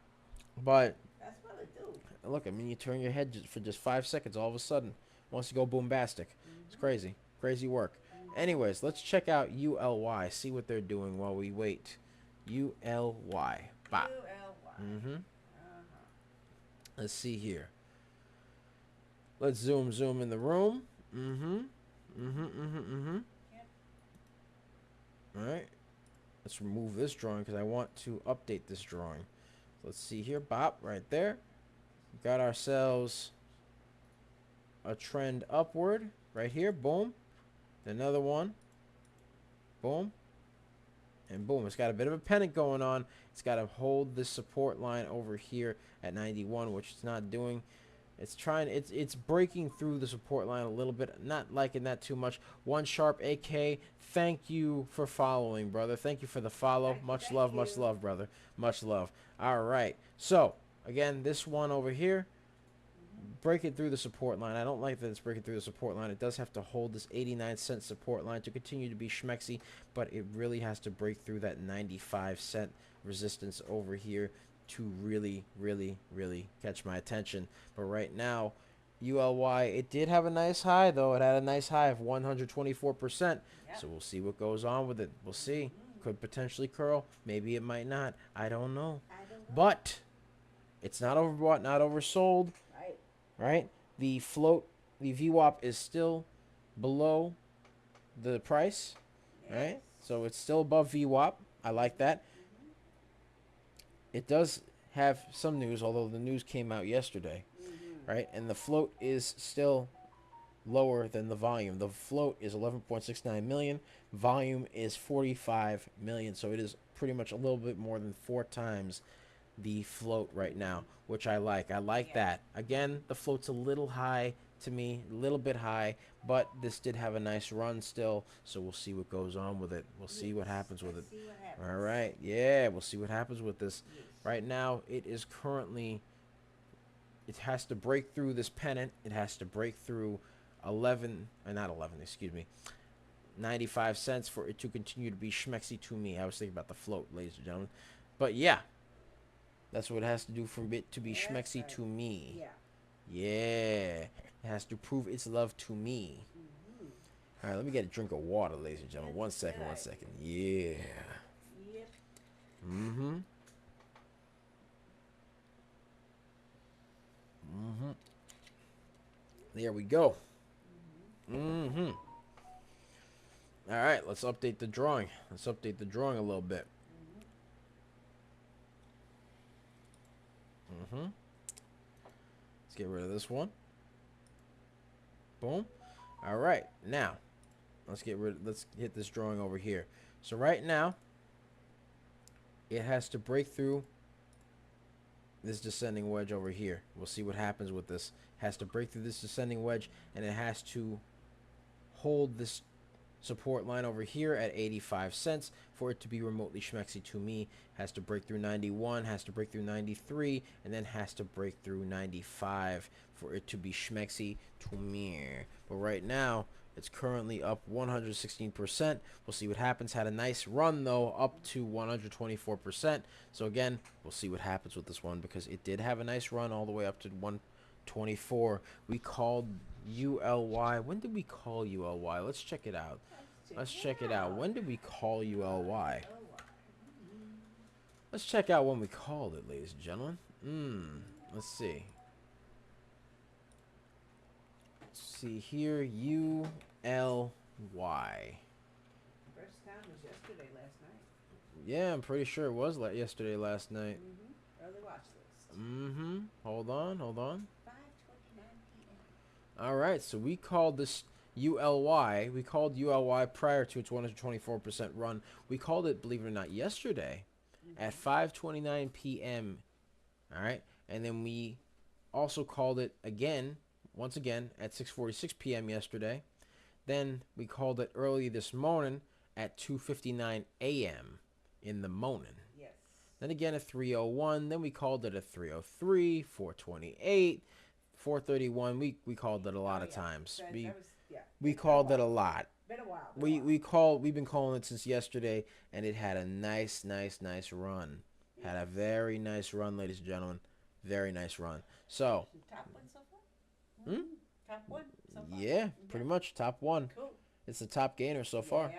But That's what it do. look, I mean, you turn your head for just 5 seconds, all of a sudden, wants to go boombastic. It's crazy, crazy work. Anyways, let's check out ULY, see what they're doing while we wait. ULY. Bop. ULY. Let's see here. Let's zoom in the room. All right. Let's remove this drawing because I want to update this drawing. Let's see here. Bop, right there. Got ourselves a trend upward right here. Boom. Another one. Boom. And boom. It's got a bit of a pennant going on. It's got to hold this support line over here at 91, which it's not doing. It's breaking through the support line a little bit. Not liking that too much. One Sharp AK, thank you for following, brother. Thank you for the follow. Much love, brother. Much love. All right. So, again, this one over here, breaking through the support line. I don't like that it's breaking through the support line. It does have to hold this 89-cent support line to continue to be schmexy, but it really has to break through that 95-cent resistance over here to really, really, really catch my attention. But right now, ULY, it did have a nice high, though. It had a nice high of 124%. So we'll see what goes on with it. We'll see. Could potentially curl. Maybe it might not. I don't know. But it's not overbought, not oversold. Right? The float, the VWAP is still below the price. Right? So it's still above VWAP. I like that. It does have some news, although the news came out yesterday, right? And the float is still lower than the volume. The float is 11.69 million. Volume is 45 million. So it is pretty much a little bit more than 4 times the float right now, which I like. I like that. Again, the float's a little high to me, a little bit high, but this did have a nice run still, so we'll see what goes on with it. We'll see what happens with it. All right, yeah, we'll see what happens with this. Right now, it is currently, it has to break through this pennant. It has to break through 95 cents for it to continue to be schmexy to me. I was thinking about the float, ladies and gentlemen. But yeah, that's what it has to do for it to be schmexy to me. Yeah. It has to prove its love to me. All right, let me get a drink of water, ladies and gentlemen. One second, one second. Yeah. Yep. Mm-hmm. Mm-hmm. There we go. Mm-hmm. All right, let's update the drawing. Let's update the drawing a little bit. Mm-hmm. Let's get rid of this one. Boom. All right, now let's hit this drawing over here. So right now, it has to break through this descending wedge over here. We'll see what happens with this. It has to break through this descending wedge, and it has to hold this support line over here at 85 cents for it to be remotely schmexy to me. Has to break through 91, has to break through 93, and then has to break through 95 for it to be schmexy to me. But right now, it's currently up 116%. We'll see what happens. Had a nice run, though, up to 124%. So, again, we'll see what happens with this one because it did have a nice run all the way up to 124. We called ULY. When did we call ULY? Let's check it out. Let's check it out. When did we call ULY? Let's check out when we called it, ladies and gentlemen. Let's see. Let's see here. ULY. First time was yesterday, last night. Yeah, I'm pretty sure it was yesterday, last night. Early watch list. Hold on, hold on. 5:29 p.m. All right, so we called this ULY. We called ULY prior to its 124% run. We called it, believe it or not, yesterday at 5:29 p.m. All right, and then we also called it again, once again, at 6:46 p.m. yesterday. Then we called it early this morning at 2:59 a.m. in the morning. Yes. Then again at 3:01. Then we called it at 3:03, 4:28. 4:31. We called it a lot of times. We called it a lot. Been a while. We've been calling it since yesterday, and it had a nice run. Had a very nice run, ladies and gentlemen. Very nice run. So Top one so far? Top one so far? yeah, pretty much top one. Cool. It's the top gainer so far. Yeah.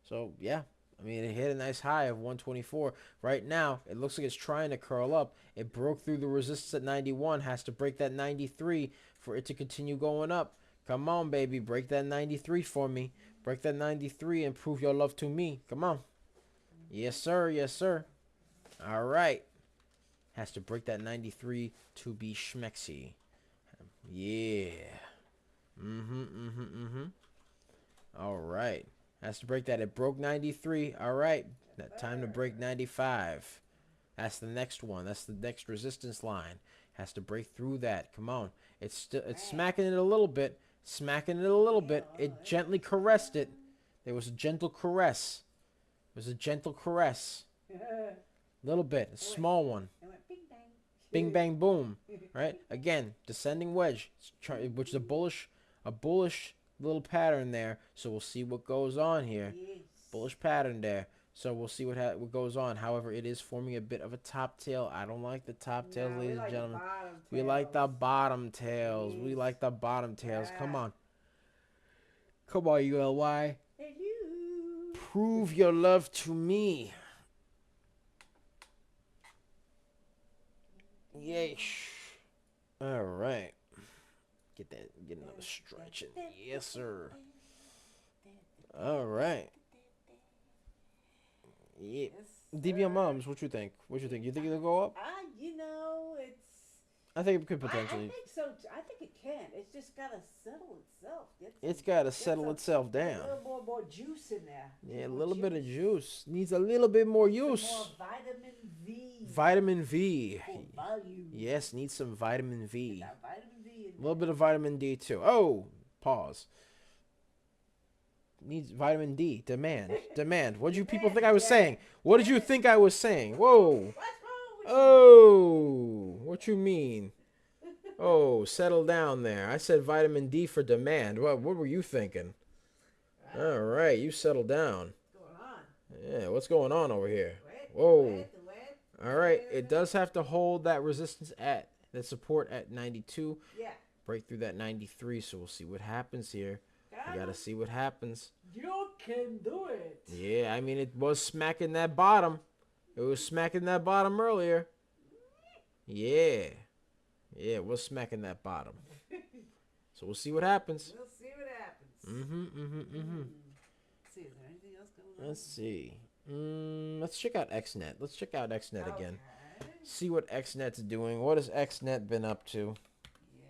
So yeah, I mean, it hit a nice high of 124. Right now, it looks like it's trying to curl up. It broke through the resistance at 91. Has to break that 93 for it to continue going up. Come on, baby. Break that 93 for me. Break that 93 and prove your love to me. Come on. Yes, sir. Yes, sir. All right. Has to break that 93 to be schmexy. Yeah. All right. Has to break that. It broke 93. All right. Time to break 95. That's the next one. That's the next resistance line. Has to break through that. Come on. It's smacking it a little bit. Smacking it a little bit. It gently caressed it. There was a gentle caress. It was a gentle caress. Little bit. A small one. It went bing bang. Bing bang boom. Right? Again, descending wedge, which is a bullish little pattern there. So we'll see what goes on here. Yes. Bullish pattern there. So we'll see what goes on. However, it is forming a bit of a top tail. I don't like the top tails, ladies and gentlemen. We like the bottom tails. Yes. We like the bottom tails. Yeah. Come on. Come on, ULY. And you. Prove your love to me. Yeesh. All right. Get another stretch in. Yes, sir. All right. Yeah. Yes, DBM Moms, what you think? What you think? You think it'll go up? It's. I think it could I potentially. think so. I think it can. It's just gotta settle itself. It's got to settle itself down. A little more juice in there. Yeah, a little bit of juice. Needs a little bit more Some use. more vitamin V. Vitamin V. For volume. Yes, needs some vitamin V. Got vitamin V in A little bit of vitamin D too. Oh, pause. Needs vitamin D. Demand. What did you people think I was saying? What did you think I was saying? Whoa. What's wrong with Oh, what you mean? Oh, settle down there. I said vitamin D for demand. What were you thinking? All right, you settle down. What's going on? Yeah, what's going on over here? Wet, Whoa. wet. All right, it does have to hold that resistance at that support at 92. Yeah. Break through that 93, so we'll see what happens here. Come We gotta see what happens. You can do it. Yeah, I mean, it was smacking that bottom. It was smacking that bottom earlier. Yeah. Yeah, it was smacking that bottom. So we'll see what happens. We'll see what happens. Let's see, is there anything else going on? Let's see. Let's check out XNet. Let's check out XNet again. Okay. See what XNet's doing. What has XNet been up to? Yeah.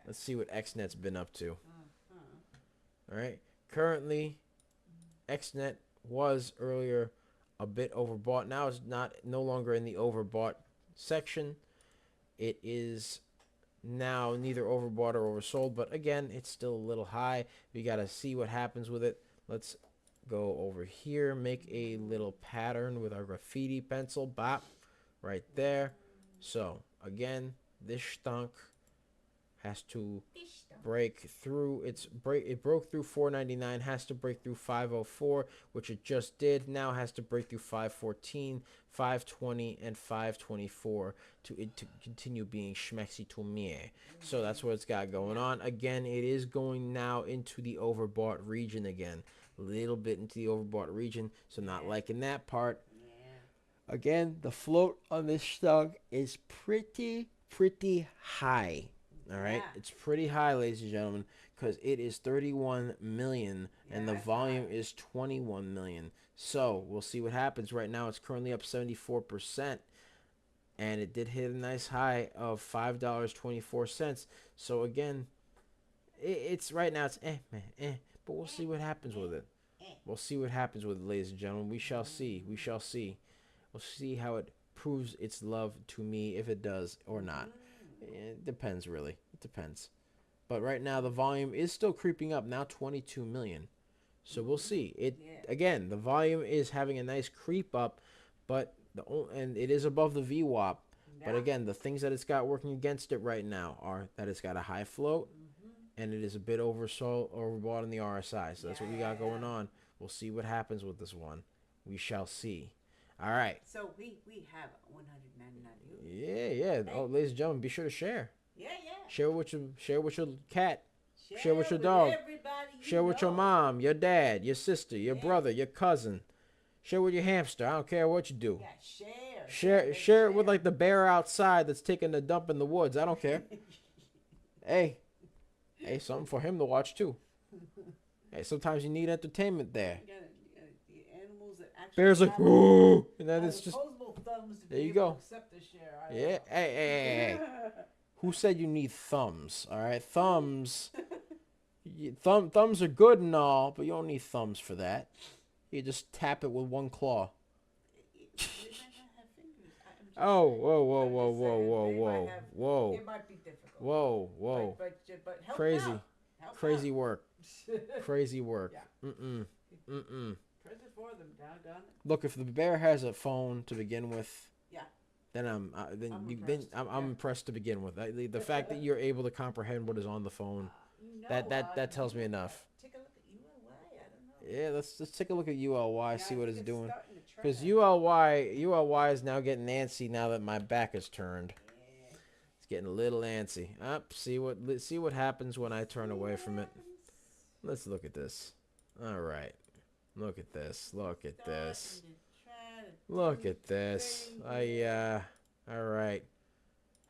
Let's see what XNet's been up to. Uh-huh. All right. Currently, XNet was earlier a bit overbought. Now it's no longer in the overbought section. It is now neither overbought or oversold, but again, it's still a little high. We got to see what happens with it. Let's go over here, make a little pattern with our graffiti pencil. Bop, right there. So, again, this stunk has to break through. It broke through 499, has to break through 504, which it just did. Now has to break through 514, 520, and 524 to continue being schmexy to me. So that's what it's got going on. Again, it is going now into the overbought region again. A little bit into the overbought region, so not liking that part. Again, the float on this stock is pretty high. All right, it's pretty high, ladies and gentlemen, because it is 31 million and the volume is 21 million. So we'll see what happens. Right now, it's currently up 74%, and it did hit a nice high of $5.24. So again, it's right now it's but we'll see what happens with it. We'll see what happens with it, ladies and gentlemen. We shall see. We shall see. We'll see how it proves its love to me, if it does or not. It depends, really. It depends. But right now, the volume is still creeping up. Now 22 million. So we'll see. Again, the volume is having a nice creep up, and it is above the VWAP. But again, the things that it's got working against it right now are that it's got a high float, and it is a bit overbought in the RSI. So that's what we got going on. We'll see what happens with this one. We shall see. All right. So we have 199 views. Yeah. Oh, ladies and gentlemen, be sure to share. Yeah. Share with your cat. Share with your with dog. everybody Share with your mom, your dad, your sister, your brother, your cousin. Share with your hamster. I don't care what you do. Yeah, Share it with like the bear outside that's taking a dump in the woods. I don't care. Hey, something for him to watch too. Hey, sometimes you need entertainment there. You got the animals that actually Bear's like, have ooh, and then it's just opposable thumbs to there be you able go. to accept the share. Yeah. Hey. Who said you need thumbs? All right, thumbs. Thumbs are good and all, but you don't need thumbs for that. You just tap it with one claw. Oh, whoa. It might be difficult. Whoa. But help Crazy. out. Help Crazy out. work. Crazy work. Yeah. Press it for them, doggone it. Look, if the bear has a phone to begin with, Yeah. then I'm impressed to begin with. The fact that you're able to comprehend what is on the phone, that tells me enough. Take a look at ULY. I don't know. Yeah, let's take a look at ULY, see what it's doing. starting to Because trend. ULY is now getting antsy now that my back is turned. Yeah. It's getting a little antsy. See what happens when I turn away from it. Let's look at this. All right. Look at this. Look at this. Look at this. All right.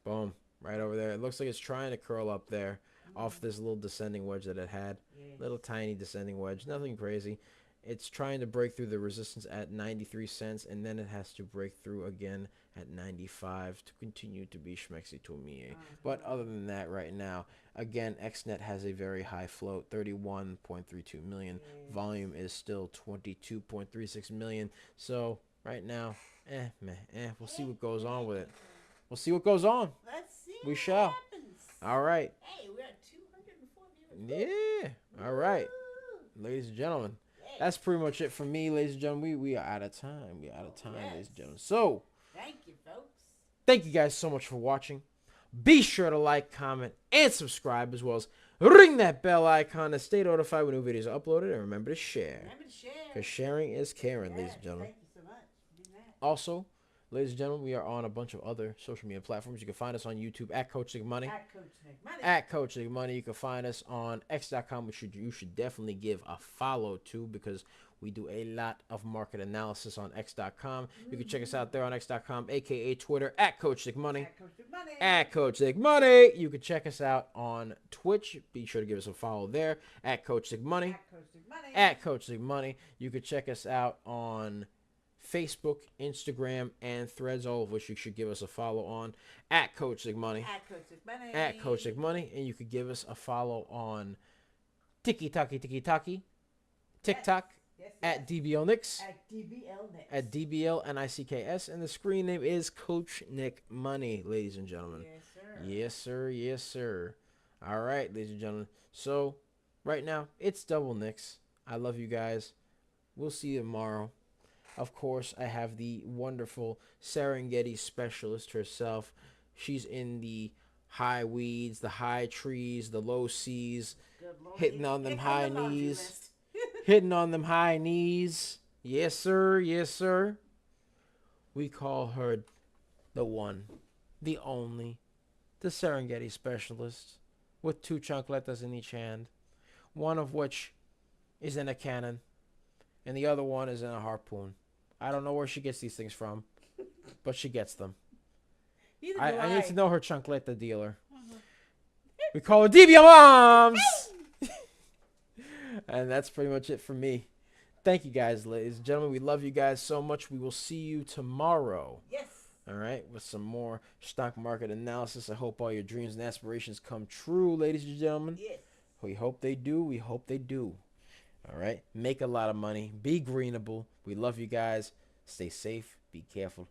Boom. Right over there. It looks like it's trying to curl up there off this little descending wedge that it had. Little tiny descending wedge. Nothing crazy. It's trying to break through the resistance at 93 cents, and then it has to break through again at 95 to continue to be schmexy to me. But other than that, right now, again, XNet has a very high float, 31.32 million. Volume is still 22.36 million. So right now, we'll see what goes on with it. We'll see what goes on. Let's see. We shall. Happens. All right. Hey, we're at 204 viewers. Yeah. All right. Ladies and gentlemen, that's pretty much it for me, ladies and gentlemen. We are out of time. We're out of time, ladies and gentlemen. So, thank you, folks. thank you guys so much for watching. Be sure to like, comment, and subscribe, as well as ring that bell icon to stay notified when new videos are uploaded. And remember to share. Remember to share. Because sharing is caring, ladies and gentlemen. Thank you so much for doing that. Also, Ladies and gentlemen, we are on a bunch of other social media platforms. You can find us on YouTube at Coach Nick Money. At Coach Nick Money. At Coach Nick Money. You can find us on X.com, which you should definitely give a follow to, because we do a lot of market analysis on X.com. You can check us out there on X.com, aka Twitter, at Coach Nick Money. At Coach Nick Money. At Coach Nick Money. You can check us out on Twitch. Be sure to give us a follow there, at Coach Nick Money. At Coach Nick Money. At Coach Nick Money. You can check us out on Facebook, Instagram, and Threads, all of which you should give us a follow on, at Coach Nick Money. At Coach Nick Money. At Coach Nick Money. And you could give us a follow on TikTok, Yes, at DBL Nicks. At DBL Nicks. At DBL NICKS. And the screen name is Coach Nick Money, ladies and gentlemen. Yes, sir. Yes, sir. Yes, sir. All right, ladies and gentlemen. So, right now, it's Double Nicks. I love you guys. We'll see you tomorrow. Of course, I have the wonderful Serengeti specialist herself. She's in the high weeds, the high trees, the low seas, Good Lord. hitting on them It's high the laundry knees. list. Hitting on them high knees. Yes, sir. Yes, sir. We call her the one, the only, the Serengeti specialist, with 2 chancletas in each hand, one of which is in a cannon, and the other one is in a harpoon. I don't know where she gets these things from, but she gets them. Neither do I need to know her chancleta dealer. We call her DBL Moms! And that's pretty much it for me. Thank you guys, ladies and gentlemen. We love you guys so much. We will see you tomorrow. Yes. All right, with some more stock market analysis. I hope all your dreams and aspirations come true, ladies and gentlemen. Yes. We hope they do. We hope they do. All right, make a lot of money. Be greenable. We love you guys. Stay safe. Be careful.